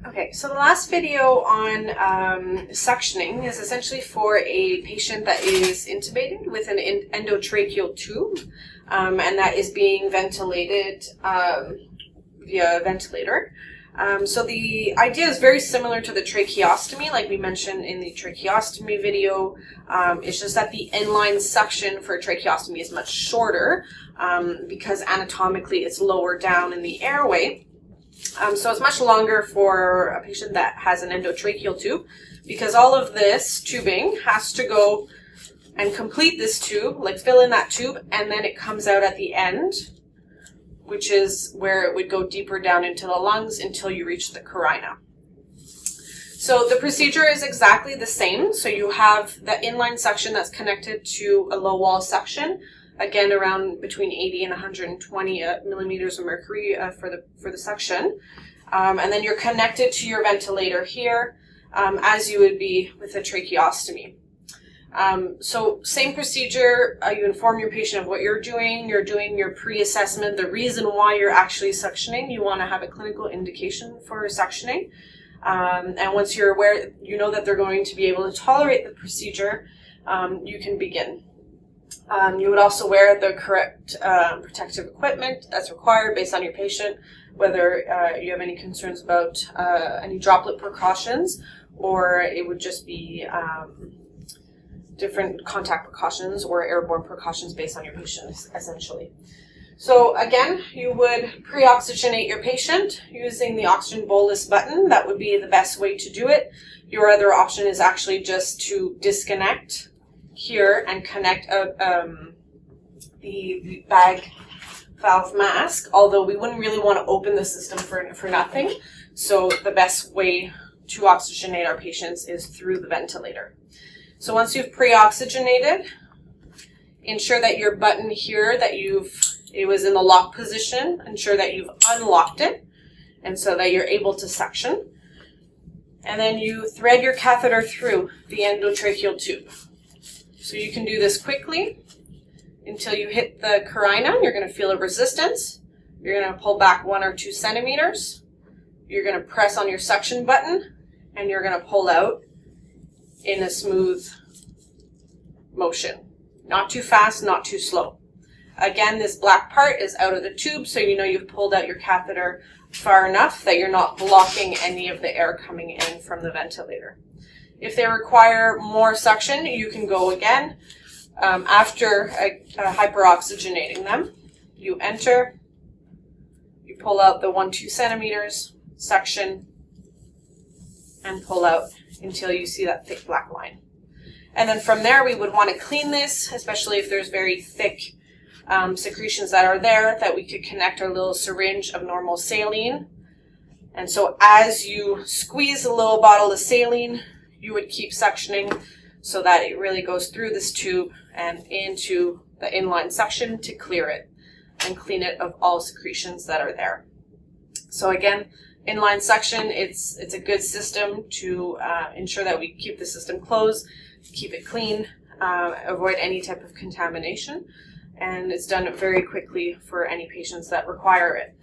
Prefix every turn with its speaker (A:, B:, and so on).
A: Okay, so the last video on suctioning is essentially for a patient that is intubated with an endotracheal tube, and that is being ventilated via a ventilator. So the idea is very similar to the tracheostomy, like we mentioned in the tracheostomy video. It's just that the inline suction for tracheostomy is much shorter because anatomically it's lower down in the airway. So it's much longer for a patient that has an endotracheal tube because all of this tubing has to go and complete this tube, like fill in that tube, and then it comes out at the end, which is where it would go deeper down into the lungs until you reach the carina. So the procedure is exactly the same. So you have the inline suction that's connected to a low wall suction, again around between 80 and 120 millimeters of mercury for the suction. And then you're connected to your ventilator here as you would be with a tracheostomy. So same procedure, you inform your patient of what you're doing your pre-assessment, the reason why you're actually suctioning. You want to have a clinical indication for suctioning. And once you're aware, you know that they're going to be able to tolerate the procedure, you can begin. You would also wear the correct protective equipment that's required based on your patient, whether you have any concerns about any droplet precautions, or it would just be different contact precautions or airborne precautions based on your patient, essentially. So again, you would pre-oxygenate your patient using the oxygen bolus button. That would be the best way to do it. Your other option is actually just to disconnect here and connect the bag valve mask, although we wouldn't really want to open the system for nothing. So the best way to oxygenate our patients is through the ventilator. So once you've pre-oxygenated, ensure that your button here it was in the lock position, ensure that you've unlocked it, and so that you're able to suction. And then you thread your catheter through the endotracheal tube. So you can do this quickly until you hit the carina. You're going to feel a resistance. You're going to pull back 1 or 2 centimeters. You're going to press on your suction button, and you're going to pull out in a smooth motion. Not too fast, not too slow. Again, this black part is out of the tube, so you know you've pulled out your catheter far enough that you're not blocking any of the air coming in from the ventilator. If they require more suction, you can go again. After hyperoxygenating them, you enter, you pull out the 1-2 centimeters, suction, and pull out until you see that thick black line. And then from there, we would want to clean this, especially if there's very thick secretions that are there, that we could connect our little syringe of normal saline. And so as you squeeze a little bottle of saline, you would keep suctioning so that it really goes through this tube and into the inline suction to clear it and clean it of all secretions that are there. So again, inline suction, it's a good system to ensure that we keep the system closed, keep it clean, avoid any type of contamination, and it's done very quickly for any patients that require it.